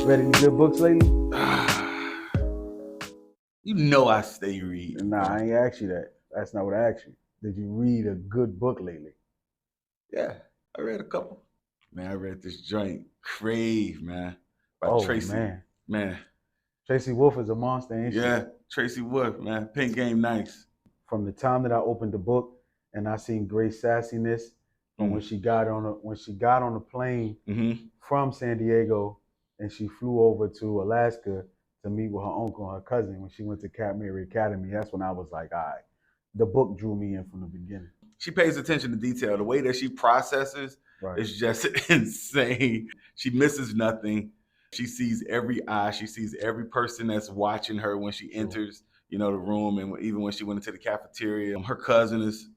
Read any good books lately? You know I stay reading. Nah, I ain't asked you that. That's not what I asked you. Did you read a good book lately? Yeah, I read a couple. Man, I read this joint, Crave, man, by Tracy. Man. Tracy Wolf is a monster, ain't she? Yeah, Tracy Wolf, man. Pink Game Nice. From the time that I opened the book and I seen great sassiness from when she got on the plane from San Diego and she flew over to Alaska to meet with her uncle and her cousin when she went to Cap Mary Academy. That's when I was like, all right, the book drew me in from the beginning. She pays attention to detail. The way that she processes is just insane. She misses nothing. She sees every eye. She sees every person that's watching her when she enters, the room, and even when she went into the cafeteria. Her cousin is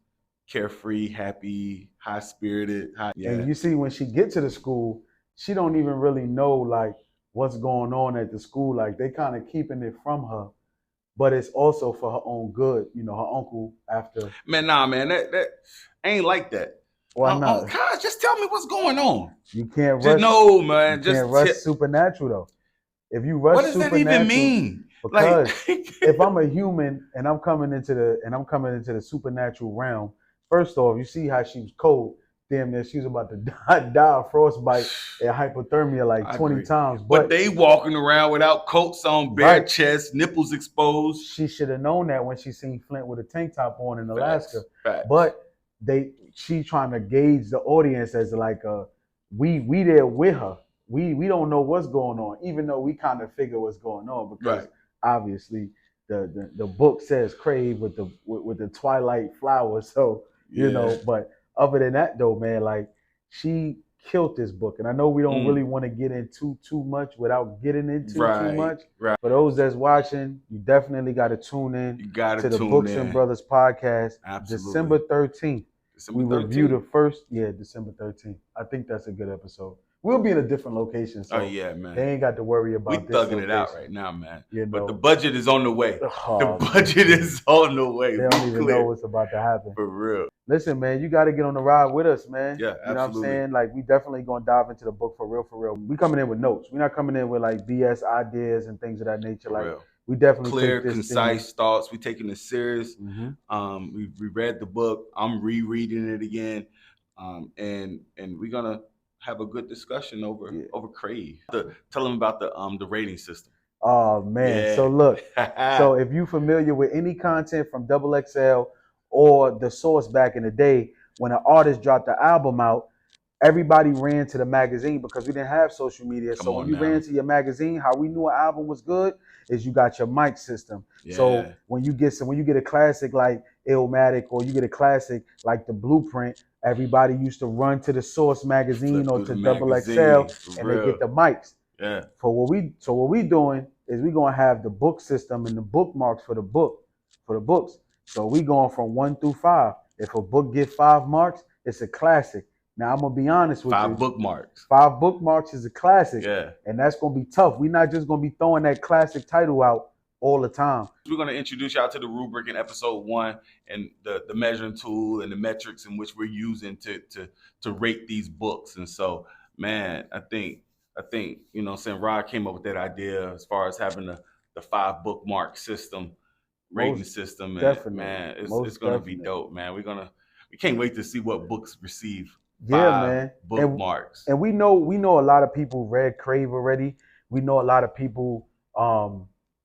carefree, happy, high-spirited. And you see, when she gets to the school, she don't even really know like what's going on at the school. Like they kind of keeping it from her, but it's also for her own good. Her uncle after. Man, nah, man, that ain't like that. Why not? God, just tell me what's going on. You can't rush. No, man. You can't rush Supernatural though. If you rush Supernatural, what does that even mean? Because if I'm a human and I'm coming into the supernatural realm, first off, you see how she was cold. Damn near she was about to die of frostbite and hypothermia like 20 times. But they walking around without coats on, bare chest, nipples exposed. She should have known that when she seen Flint with a tank top on in Alaska. Facts. But she trying to gauge the audience as like we there with her. We don't know what's going on, even though we kind of figure what's going on because obviously the book says Crave with the twilight flowers. So but other than that though, man, like she killed this book, and I know we don't really want to get into too much without getting into too much. Right. For those that's watching, you definitely got to tune in to the Books and Brothers podcast. Absolutely. December 13th. We review the first, December 13th. I think that's a good episode. We'll be in a different location, so man. They ain't got to worry about this. We thugging it out right now, man. But the budget is on the way. The budget is on the way. They don't even know what's about to happen. For real. Listen, man, you got to get on the ride with us, man. Yeah, absolutely. You know what I'm saying? Like, we definitely going to dive into the book for real. We coming in with notes. We're not coming in with, like, BS ideas and things of that nature. For like, real. We definitely clear, concise thoughts. We taking it serious. We read the book. I'm rereading it again. And we're going to have a good discussion over Crave. Tell them about the rating system. Oh man. So look, so if you familiar with any content from XXL or The Source back in the day, when an artist dropped the album out, everybody ran to the magazine because we didn't have social media. So when you ran to your magazine, how we knew an album was good is you got your mic system. So when you get a classic like Illmatic or you get a classic like The Blueprint, everybody used to run to the Source magazine or to XXL and they get the mics. Yeah. So what we doing is we gonna have the book system and the bookmarks for the books. So we going from 1 through 5. If a book get 5 marks, it's a classic. Now I'm gonna be honest with you. 5 bookmarks. 5 bookmarks is a classic. Yeah. And that's gonna be tough. We're not just gonna be throwing that classic title out all the time. We're gonna introduce y'all to the rubric in episode 1 and the measuring tool and the metrics in which we're using to rate these books. And so, man, I think Rod came up with that idea as far as having the 5 bookmark system, rating system. And definitely. Man, it's gonna be dope, man. We can't wait to see what books receive. Bookmarks. And we know a lot of people read Crave already. We know a lot of people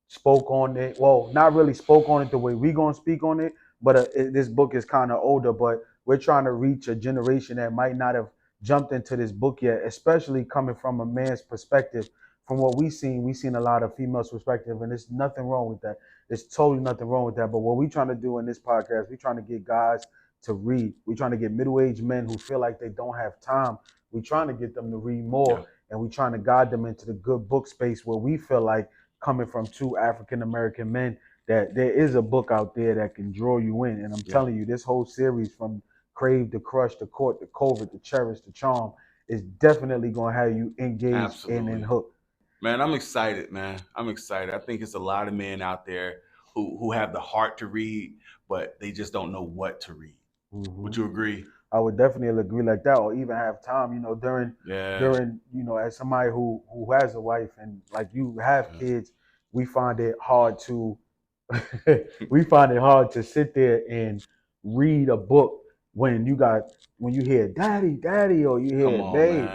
spoke on it. Well, not really spoke on it the way we gonna speak on it, but this book is kind of older, but we're trying to reach a generation that might not have jumped into this book yet, especially coming from a man's perspective. From what we've seen a lot of females' perspective, and there's nothing wrong with that. There's totally nothing wrong with that. But what we're trying to do in this podcast, we're trying to get guys to read. We're trying to get middle-aged men who feel like they don't have time. We're trying to get them to read more, and we're trying to guide them into the good book space where we feel like, coming from 2 African-American men, that there is a book out there that can draw you in. And I'm telling you, this whole series from Crave, The Crush, The Court, The Covert, The Cherish, The Charm is definitely going to have you engaged and hooked. Man, I'm excited, man. I'm excited. I think it's a lot of men out there who have the heart to read, but they just don't know what to read. Would you agree? I would definitely agree like that, or even have time, during as somebody who has a wife and like you have kids, we find it hard to we find it hard to sit there and read a book when you hear daddy, or you hear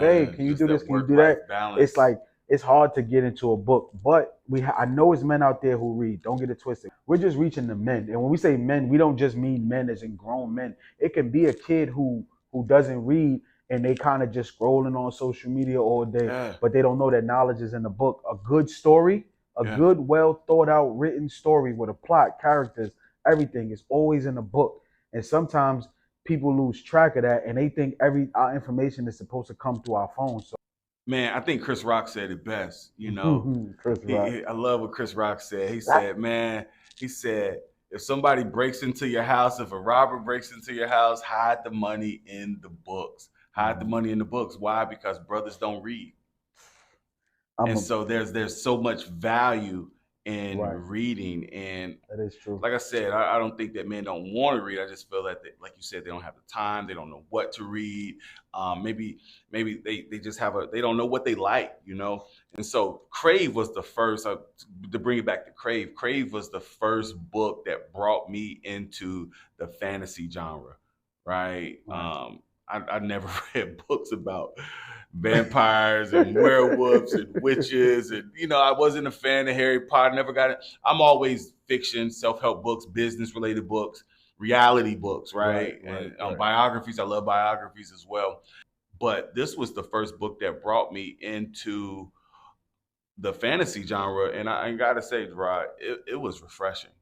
babe, can you do this? Can you do that? Balance. It's like it's hard to get into a book, but I know it's men out there who read. Don't get it twisted. We're just reaching the men, and when we say men, we don't just mean men as in grown men. It can be a kid who doesn't read and they kind of just scrolling on social media all day, but they don't know that knowledge is in the book. A good story, a good, well thought out, written story with a plot, characters, everything is always in the book. And sometimes people lose track of that, and they think our information is supposed to come through our phones. So, man, I think Chris Rock said it best. Chris Rock. I love what Chris Rock said. He said, if somebody breaks into your house, if a robber breaks into your house, hide the money in the books. Hide the money in the books. Why? Because brothers don't read. So there's so much value in reading, and that is true. Like I said, I don't think that men don't want to read. I just feel that like you said, they don't have the time. They don't know what to read. Maybe they just they don't know what they like, And so Crave was the first, to bring it back to Crave. Crave was the first book that brought me into the fantasy genre, right? I never read books about vampires and werewolves and witches, and I wasn't a fan of Harry Potter. Never got it. I'm always fiction, self-help books, business-related books, reality books, right? Biographies. I love biographies as well. But this was the first book that brought me into the fantasy genre, and I gotta say, Rod, it was refreshing.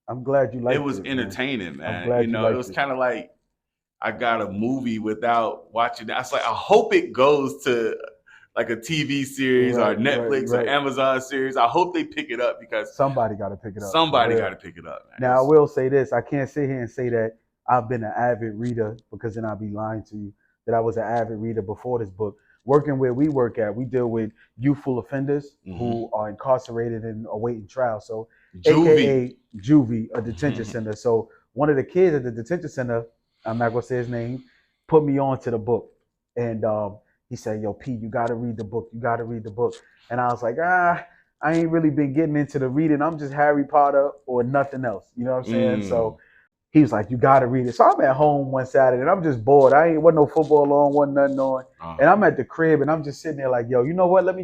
I'm glad you liked it. It was entertaining, man. I'm glad it was kind of like I got a movie without watching it. I was like, I hope it goes to like a TV series or Netflix or Amazon series. I hope they pick it up, because somebody got to pick it up. Somebody got to pick it up, man. Now, I will say this. I can't sit here and say that I've been an avid reader, because then I'll be lying to you, that I was an avid reader before this book. Working where we work at, we deal with youthful offenders who are incarcerated and awaiting trial. So, AKA juvie, a detention center. So one of the kids at the detention center, I'm not gonna say his name, put me on to the book, and he said, "Yo, P, you gotta read the book. You gotta read the book." And I was like, I ain't really been getting into the reading. I'm just Harry Potter or nothing else. You know what I'm saying? So he was like, "You gotta read it." So I'm at home one Saturday and I'm just bored. Wasn't no football on, wasn't nothing on, and I'm at the crib and I'm just sitting there like, "Yo, you know what? Let me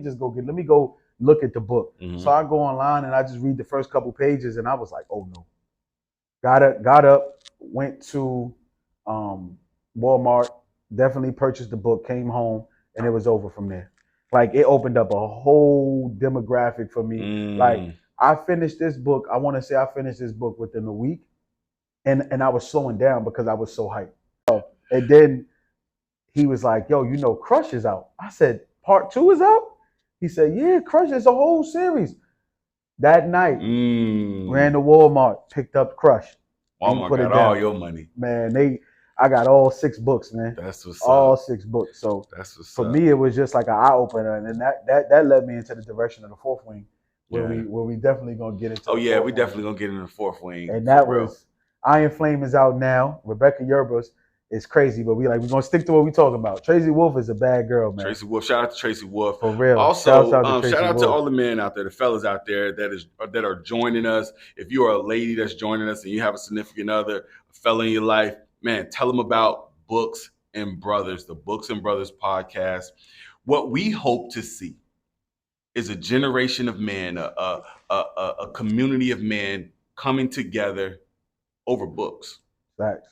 go look at the book." So I go online and I just read the first couple pages, and I was like, "Oh no." Got up, went to Walmart, definitely purchased the book, came home, and it was over from there. Like, it opened up a whole demographic for me. Like, I finished this book. I want to say I finished this book within a week, and I was slowing down because I was so hyped. And then he was like, "Yo, Crush is out." I said, "Part 2 is out?" He said, "Yeah, Crush is a whole series." That night, ran to Walmart, picked up Crush. Walmart got all your money. Man, I got all 6 books, man. That's what's all up. 6 books. So that's what's for up. me, it was just like an eye opener, and then that led me into the direction of the Fourth Wing, where we definitely gonna get into. We definitely gonna get into the Fourth Wing. And that was Iron Flame is out now. Rebecca Yerbas is crazy, but we're gonna stick to what we talking about. Tracy Wolf is a bad girl, man. Tracy Wolf, shout out to Tracy Wolf. For real. Also, shout out to all the men out there, the fellas out there that are joining us. If you are a lady that's joining us and you have a significant other, a fella in your life, man, tell them about Books and Brothers, the Books and Brothers podcast. What we hope to see is a generation of men, a community of men coming together over books. Facts.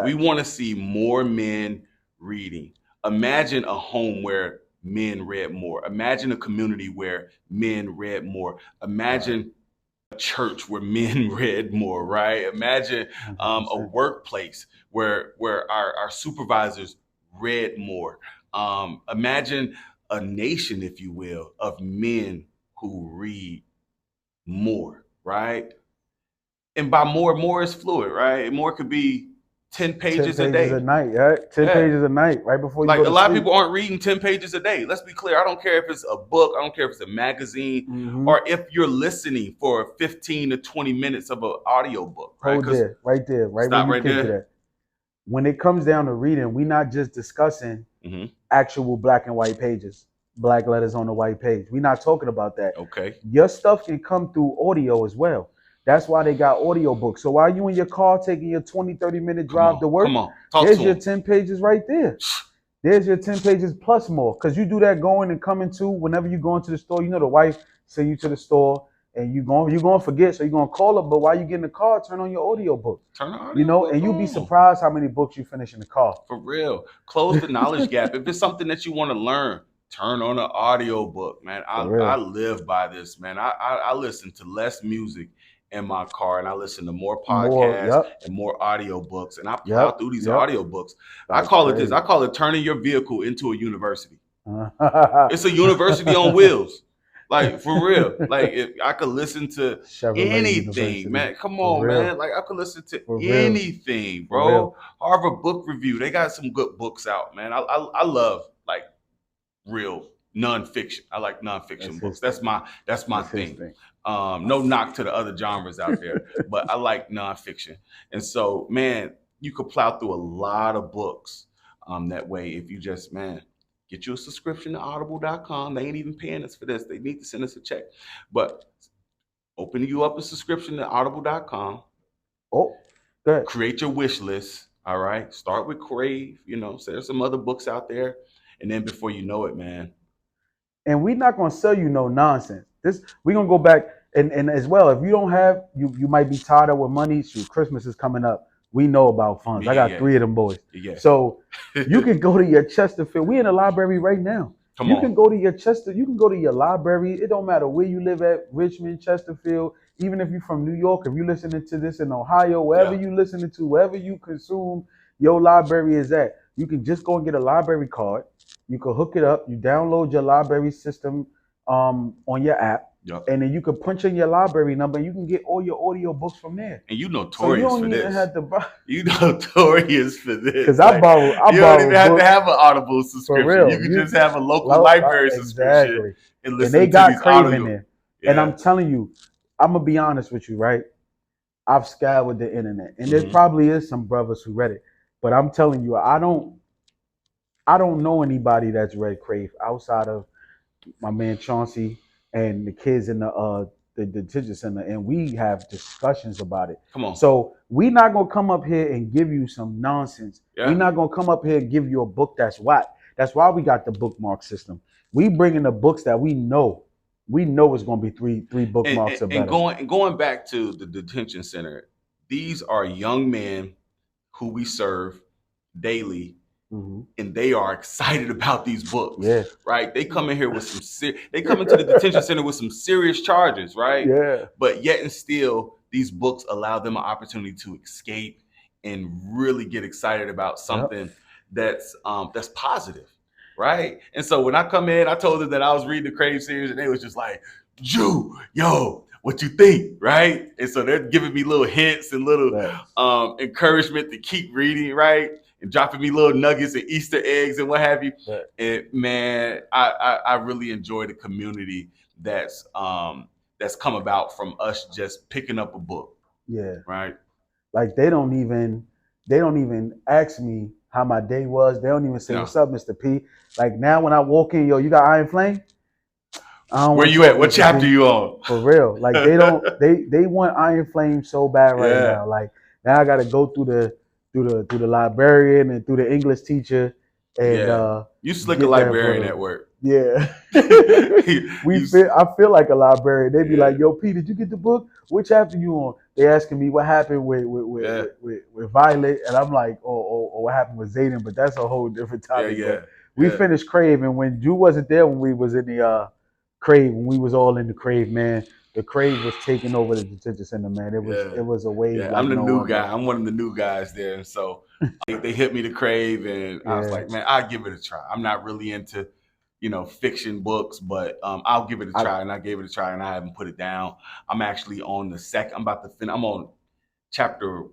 We want to see more men reading. Imagine a home where men read more. Imagine a community where men read more. Imagine a church where men read more, right? Imagine a workplace where our supervisors read more. Imagine a nation, if you will, of men who read more, right? And by more is fluid, right? More could be 10 pages a day. 10 pages a night, right? 10 pages a night, right before you go to sleep. Like, a lot of people aren't reading 10 pages a day. Let's be clear. I don't care if it's a book. I don't care if it's a magazine, or if you're listening for 15 to 20 minutes of an audio book. Right there, right there. Right stop where you right there. That. when it comes down to reading, we're not just discussing actual black and white pages, black letters on the white page. We're not talking about that. Okay. Your stuff can come through audio as well. That's why they got audio books. So while you in your car taking your 20, 30-minute drive to work, there's your 10 pages right there. There's your 10 pages plus more. Because you do that going and coming to whenever you go into the store. You know the wife send you to the store and you're going to forget. So you're going to call her. But while you get in the car, turn on your audio book. Turn on you know, and you'll be surprised how many books you finish in the car. For real. Close the knowledge gap. If it's something that you want to learn, turn on an audio book, man. I live by this, man. I listen to less music in my car, and I listen to more podcasts and more audio books, and I plow through these audio books. I call it turning your vehicle into a university. It's a university on wheels. Like, for real. Like, if I could listen to anything, man. Come on, man. Like, I could listen to anything, bro. Harvard Book Review. They got some good books out, man. I love, like, real nonfiction. I like nonfiction books. That's my thing. No knock to the other genres out there, but I like nonfiction. And so, man, you could plow through a lot of books that way if you just, man, get you a subscription to audible.com. They ain't even paying us for this. They need to send us a check. But open you up a subscription to audible.com. Oh, good. Create your wish list. All right. Start with Crave. You know, so there's some other books out there. And then before you know it, man. And we're not going to sell you no nonsense. We're going to go back. And as well, if you don't have, you might be tied up with money. Shoot, Christmas is coming up. We know about funds. I got 3 of them boys. Yeah. So you can go to your Chesterfield. We in the library right now. You can go to your library. It don't matter where you live at, Richmond, Chesterfield, even if you're from New York, if you're listening to this in Ohio, wherever you listening to, wherever you consume your library is at, you can just go and get a library card. You can hook it up. You download your library system on your app. Yep. And then you can punch in your library number and you can get all your audio books from there. And you notorious for this. You notorious for this. Because I borrow. You don't even have to have an Audible subscription. You can just have a local library subscription and listen they got to these Crave audio. In there. Yeah. And I'm telling you, I'm gonna be honest with you, right? I've scoured the internet, and there probably is some brothers who read it, but I'm telling you, I don't know anybody that's read Crave outside of my man Chauncey and the kids in the detention center, and we have discussions about it. Come on. So we're not gonna come up here and give you some nonsense. Yeah. We're not gonna come up here and give you a book that's whack. That's why we got the bookmark system. We bring in the books that we know it's gonna be three bookmarks. And going back to the detention center, these are young men who we serve daily. And they are excited about these books, right? They come in here with they come into the detention center with some serious charges, right? Yeah. But yet and still, these books allow them an opportunity to escape and really get excited about something that's positive, right? And so when I come in, I told them that I was reading the Crave series, and they was just like, "Jew, yo, what you think?" Right? And so they're giving me little hints and little encouragement to keep reading, right? And dropping me little nuggets and Easter eggs and what have you. Right. And man, I really enjoy the community that's come about from us just picking up a book. Yeah. Right. Like they don't even ask me how my day was. They don't even say, "What's up, Mr. P?" Like now when I walk in, "Yo, you got Iron Flame?" Where you at? What chapter you on? For real. Like they don't they want Iron Flame so bad right now. Like now I gotta go through the librarian and through the English teacher, and you slick a librarian at work. Yeah, I feel like a librarian. They be like, "Yo, P, did you get the book? Which chapter you on?" They asking me what happened with Violet, and I'm like, "Oh, what happened with Zayden?" But that's a whole different topic. We finished Crave, and when Drew wasn't there when we was in the Crave, when we was all in the Crave, man. The Crave was taking over the detention center, man. It was a wave. Yeah, I'm the new guy. I'm one of the new guys there. And so they hit me to Crave, and I was like, man, I'll give it a try. I'm not really into, fiction books, but I'll give it a try. And I gave it a try, and I haven't put it down. I'm actually on the second. I'm about to finish. I'm on chapter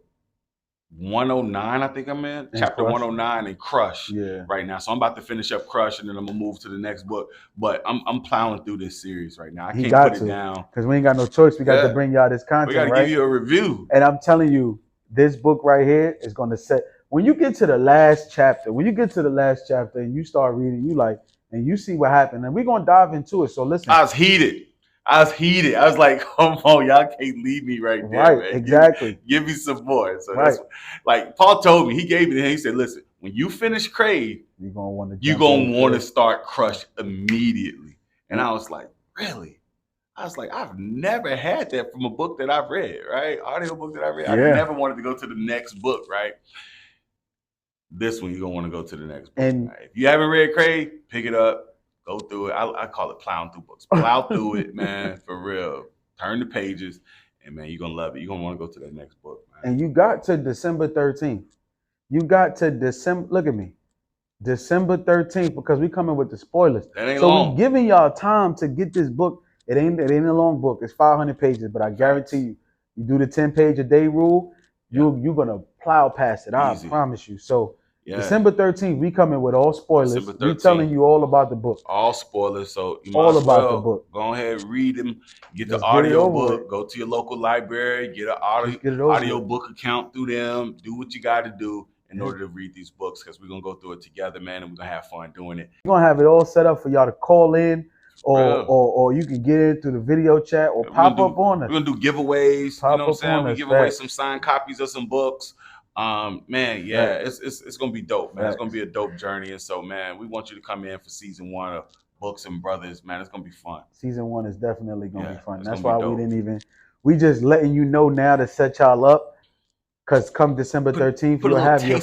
109, I think I'm in. Chapter 109 in Crush right now. So I'm about to finish up Crush, and then I'm gonna move to the next book. But I'm plowing through this series right now. I can't put it down. Because we ain't got no choice. We got to bring y'all this content. We got to give you a review. And I'm telling you, this book right here is gonna set when you get to the last chapter, and you start reading, you like, and you see what happened, and we're gonna dive into it. So listen. I was heated. I was like, come on, y'all can't leave me right there, man. Exactly. Give me some more. So that's like Paul told me. He gave me. He said, listen, when you finish Crave, you're gonna want to start Crush immediately. And I was like, really? I was like, I've never had that from a book that I've read, right? Audio book that I read. I never wanted to go to the next book, right? This one, you're going to want to go to the next book. And right? If you haven't read Crave, pick it up, go through it. I call it plowing through books. Plow through it, man, for real. Turn the pages, and, man, you're going to love it. You're going to want to go to that next book, man. And you got to December 13th. You got to December, look at me, December 13th, because we coming with the spoilers. That ain't long. So we giving y'all time to get this book. It ain't a long book. It's 500 pages, but I guarantee you, you do the 10-page a day rule, you're gonna plow past it. Easy. I promise you. So December 13th, we coming with all spoilers. We telling you all about the book. All spoilers. So you all about the book. Go ahead, read them. Get the audio book. Go to your local library. Get an audio book account through them. Do what you got to do in order to read these books, because we're gonna go through it together, man, and we're gonna have fun doing it. We're gonna have it all set up for y'all to call in. Or you can get in through the video chat or pop up on us. We're gonna do giveaways. You know what I'm saying? We give away some signed copies of some books. Man, it's gonna be dope, man. It's gonna be a dope journey. And so, man, we want you to come in for season 1 of Books and Brothers, man. It's gonna be fun. Season 1 is definitely gonna be fun. That's why we just letting you know now to set y'all up. Because come December 13th, you'll have your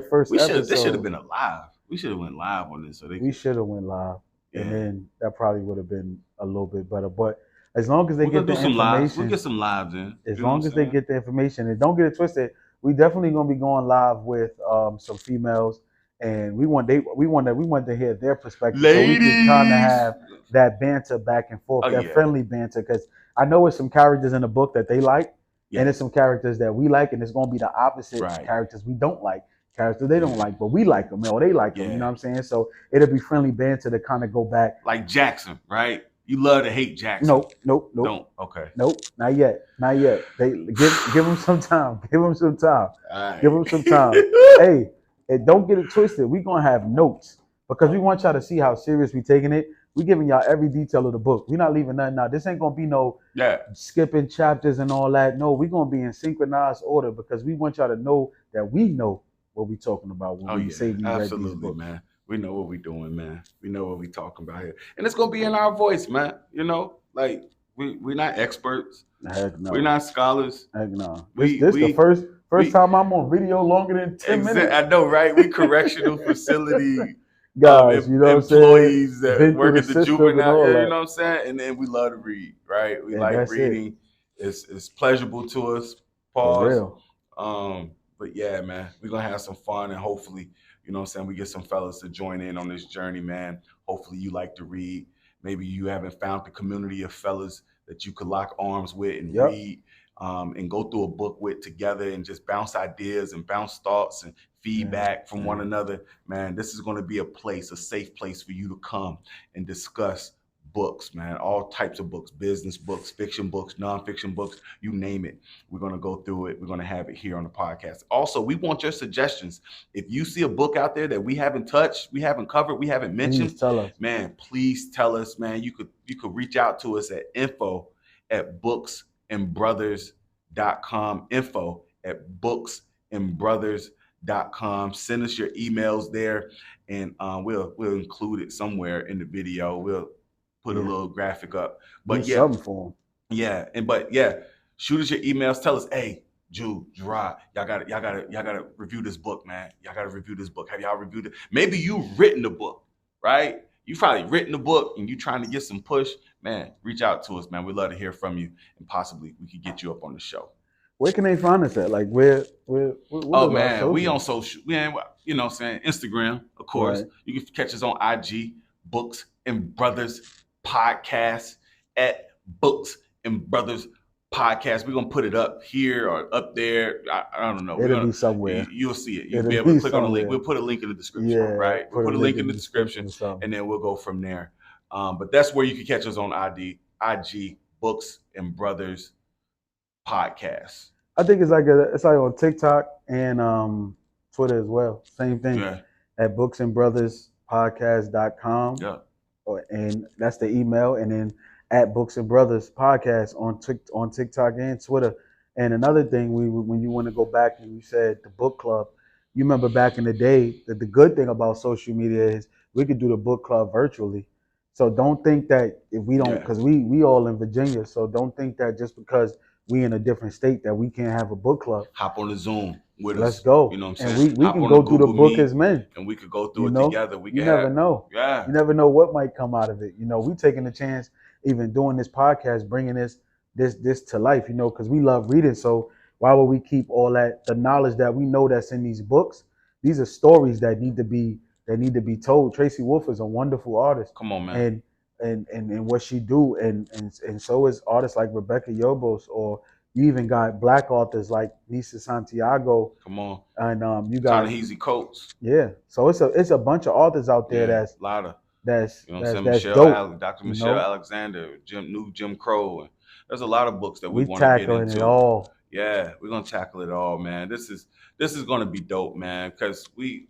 first episode. This should have been live. We should have went live on this. We should have went live. Yeah. And then that probably would have been a little bit better. But as long as they get the information. We'll get some lives in. As long as they get the information. And don't get it twisted. We definitely going to be going live with some females. And we want to hear their perspective. Ladies. So we can kind of have that banter back and forth. Friendly banter. Because I know it's some characters in the book that they like. Yeah. And it's some characters that we like. And it's going to be the opposite characters we don't like. Characters they don't like, but we like them, or they like them. You know what I'm saying? So it'll be friendly banter to kind of go back. Like Jackson, right? You love to hate Jackson. Nope. Don't. Okay. Nope. Not yet. They give him some time. Give him some time. Right. Give him some time. Hey, and don't get it twisted. We're gonna have notes because we want y'all to see how serious we taking it. We giving y'all every detail of the book. We're not leaving nothing out. This ain't gonna be no skipping chapters and all that. No, we're gonna be in synchronized order because we want y'all to know that we know what we talking about when we say we read these books. Man. We know what we doing, man. We know what we talking about here. And it's gonna be in our voice, man. You know, like we're not experts. Heck no. We're not scholars. Heck no. This the first time I'm on video longer than 10 minutes. I know, right? We correctional facility guys, you know what I'm saying? Employees that work at the juvenile, you know what I'm saying? And then we love to read, right? We like reading. It's pleasurable to us. Pause. For real. But yeah, man, we're going to have some fun, and hopefully, you know what I'm saying, we get some fellas to join in on this journey, man. Hopefully you like to read. Maybe you haven't found the community of fellas that you could lock arms with and read and go through a book with together and just bounce ideas and bounce thoughts and feedback from one another. Man, this is going to be a safe place for you to come and discuss books, man, all types of books, business books, fiction books, nonfiction books, you name it. We're going to go through it. We're going to have it here on the podcast. Also, we want your suggestions. If you see a book out there that we haven't touched, we haven't covered, we haven't mentioned, please tell us. Man, please tell us, man. You could reach out to us at info@booksandbrothers.com, info@booksandbrothers.com. Send us your emails there, and we'll include it somewhere in the video. We'll put a little graphic up, but something for them. Shoot us your emails. Tell us, hey, Jude, Gerard, y'all gotta review this book, man. Y'all gotta review this book. Have y'all reviewed it? Maybe you've written the book, right? You've probably written the book and you trying to get some push, man. Reach out to us, man. We'd love to hear from you, and possibly we could get you up on the show. Where can they find us at? Like where oh man, we on social. You know what I'm saying? Instagram, of course. Right. You can catch us on IG, Books and Brothers Podcast, at Books and Brothers Podcast. We're gonna put it up here or up there. I don't know. It'll be somewhere. You'll see it. You'll be able to click on the link. We'll put a link in the description, right? We'll put a link in the description, and then we'll go from there. But that's where you can catch us on IG, Books and Brothers Podcast. I think it's like on TikTok and Twitter as well. Same thing. Yeah. At booksandbrotherspodcast.com. Yeah. And that's the email. And then at Books and Brothers Podcast on TikTok and Twitter. And another thing, when you want to go back and you said the book club, you remember back in the day that the good thing about social media is we could do the book club virtually. So don't think that if we don't, because we all in Virginia, so don't think that just because we in a different state that we can't have a book club. Hop on the Zoom with us. Let's go. You know what I'm saying? And we can go through the book as men. And we could go through it together. You never know. Yeah. You never know what might come out of it. We taking a chance, even doing this podcast, bringing this to life, because we love reading. So why would we keep all that, the knowledge that we know that's in these books? These are stories that need to be told. Tracy Wolf is a wonderful artist. Come on, man. And what she do, and so is artists like Rebecca Yobos, or you even got black authors like Nisa Santiago. Come on. And you got Ta-Nehisi Coates. Yeah. So it's a bunch of authors out there a lot of that's dope. Dr. Michelle Alexander, Jim Crow. And there's a lot of books that we want to get into. It all. Yeah, we're gonna tackle it all, man. This is gonna be dope, man, because we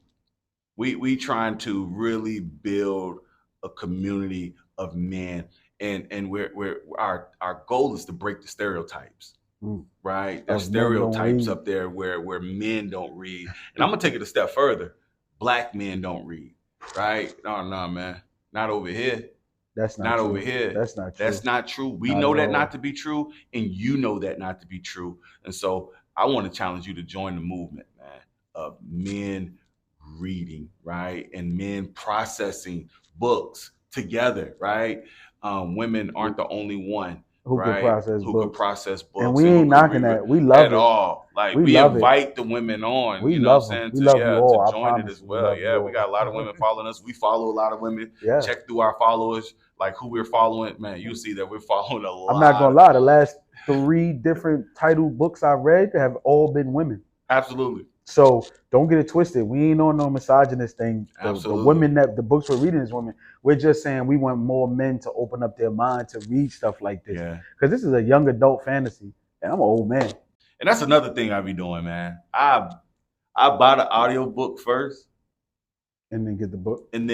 trying to really build a community of men, and our goal is to break the stereotypes. Right? There's stereotypes up there where men don't read. And I'm gonna take it a step further. Black men don't read. Right? No, man. Not over here. That's not over here. That's not true. That's not true. We know that not to be true, and you know that not to be true. And so I want to challenge you to join the movement, man, of men reading, right? And men processing books together, right? Women aren't the only one who can process books. And we ain't knocking that. We love it. At all. Like, we invite the women on. We love them. We love you all. To join it as well. Yeah, we got a lot of women following us. We follow a lot of women. Yeah. Check through our followers, like who we're following. Man, you'll see that we're following a lot. I'm not going to lie. The last 3 different title books I read have all been women. Absolutely. So don't get it twisted. We ain't on no misogynist thing. The women that the books we're reading is women. We're just saying we want more men to open up their mind to read stuff like this. Yeah. Because this is a young adult fantasy, and I'm an old man. And that's another thing I be doing, man. I buy the audio book first. And then get the book. Because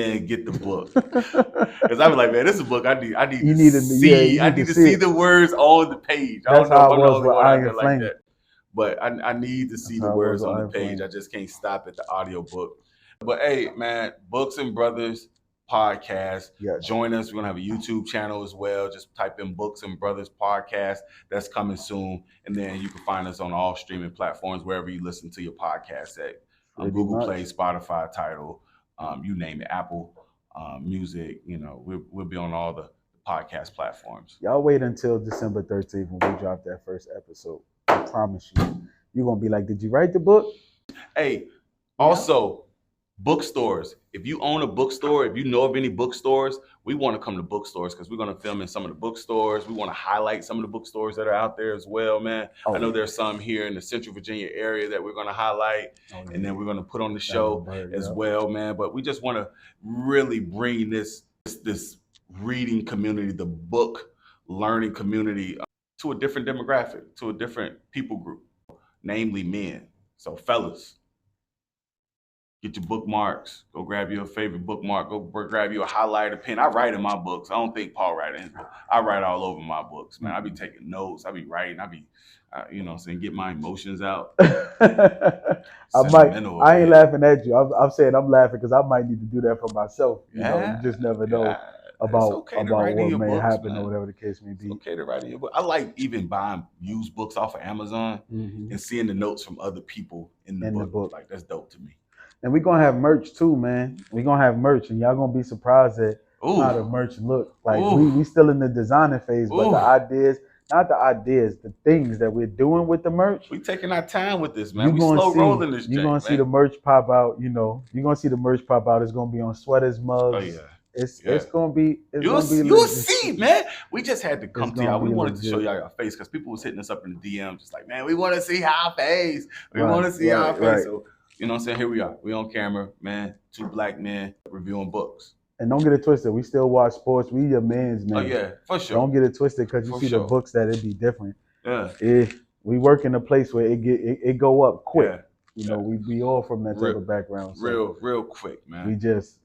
I be like, man, this is a book I need to see. I need to see the words on the page. That's how it was with Iron Flame. Like that. But I need to see the words on the page. I just can't stop at the audio book. But hey, man, Books and Brothers Podcast. Yes. Join us. We're going to have a YouTube channel as well. Just type in Books and Brothers Podcast. That's coming soon. And then you can find us on all streaming platforms, wherever you listen to your podcast at. Google Play, Spotify, Tidal, you name it, Apple Music. We'll be on all the podcast platforms. Y'all wait until December 13th when we drop that first episode. I promise you. You're going to be like, did you write the book? Hey, also, bookstores. If you own a bookstore, if you know of any bookstores, we want to come to bookstores because we're going to film in some of the bookstores. We want to highlight some of the bookstores that are out there as well, man. I know there's some here in the Central Virginia area that we're going to highlight, and then we're going to put on the show as well, man. But we just want to really bring this reading community, the book learning community, to a different demographic, to a different people group, namely men. So fellas, get your bookmarks. Go grab you a favorite bookmark. Go grab you a highlighter pen. I write in my books. I don't think Paul writes in his book. I write all over my books, man. I be taking notes. I be writing. I be, get my emotions out. I ain't laughing at you. I'm saying I'm laughing because I might need to do that for myself. You just never know. About what may happen or whatever the case may be. It's okay to write in your book. I like even buying used books off of Amazon and seeing the notes from other people in the book. Like, that's dope to me. And we're going to have merch too, man. We're going to have merch, and y'all going to be surprised at how the merch look. Like, we still in the designing phase, but the things that we're doing with the merch. We taking our time with this, man. We slow rolling this. You're going to see the merch pop out, You're going to see the merch pop out. It's going to be on sweaters, mugs. Oh, yeah. It's gonna be. You'll see, man. We just had to come to y'all. We wanted to show y'all our face because people was hitting us up in the DM, just like, man, we want to see our face. We want to see our face. Right. So, you know what I'm saying? Here we are. We on camera, man. 2 black men reviewing books. And don't get it twisted. We still watch sports. We your man's man. Oh yeah, for sure. Don't get it twisted because you see the books that it be different. Yeah. we work in a place where it go up quick. We all from that type of background. So real quick, man. We just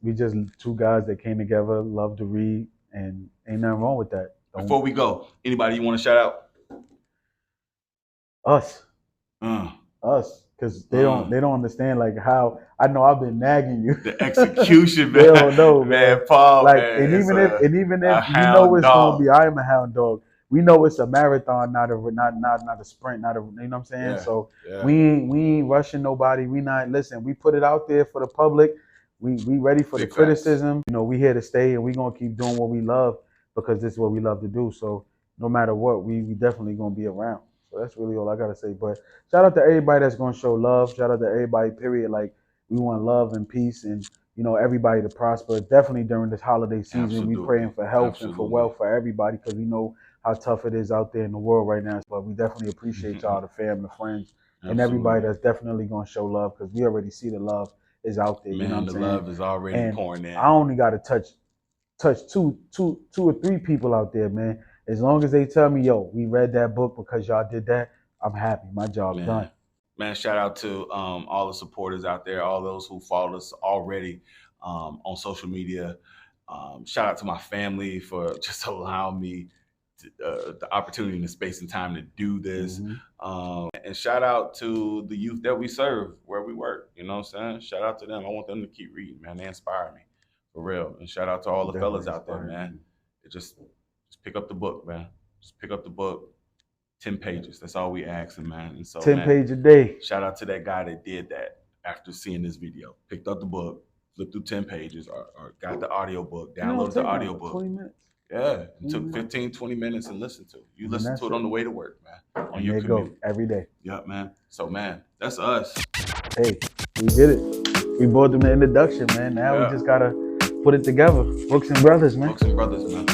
two guys that came together, love to read, and ain't nothing wrong with that. Before we go, anybody you want to shout out? Us. Us. Because they don't understand like how I know I've been nagging you. The execution, man. They don't know, man. Paul, like, man. And even if you know it's gonna be, I am a hound dog. We know it's a marathon, not a sprint, you know what I'm saying? Yeah, so we ain't rushing nobody. We put it out there for the public. We ready for the criticism. You know, we here to stay and we gonna keep doing what we love because this is what we love to do. So no matter what, we definitely gonna be around. So that's really all I gotta say. But shout out to everybody that's gonna show love. Shout out to everybody, period. Like we want love and peace and everybody to prosper. Definitely during this holiday season, Absolutely. We praying for health and for wealth for everybody because we know how tough it is out there in the world right now. But we definitely appreciate y'all, the family, the friends, and everybody that's definitely gonna show love because we already see the love is out there. Man, you know what I'm saying? The love is already pouring in. I only gotta touch two or three people out there, man. As long as they tell me, yo, we read that book because y'all did that, I'm happy. My job's done. Man, shout out to all the supporters out there, all those who followed us already on social media. Shout out to my family for just allowing me the opportunity and the space and time to do this. And shout out to the youth that we serve where we work. You know what I'm saying? Shout out to them. I want them to keep reading, man. They inspire me for real. And shout out to all the fellas out there, man. Just pick up the book, man. Just pick up the book. 10 pages. That's all we asking, man. And so 10 pages a day. Shout out to that guy that did that after seeing this video. Picked up the book, flipped through 10 pages, or got the audio book, downloaded the audio book. 20 minutes. Yeah. It took 15, 20 minutes and listened to. You listen to it on the way to work, man. On your commute. Go every day. Yep, man. So, man, that's us. Hey, we did it. We brought them the introduction, man. Now we just got to put it together. Books and Brothers, man. Books and Brothers, man.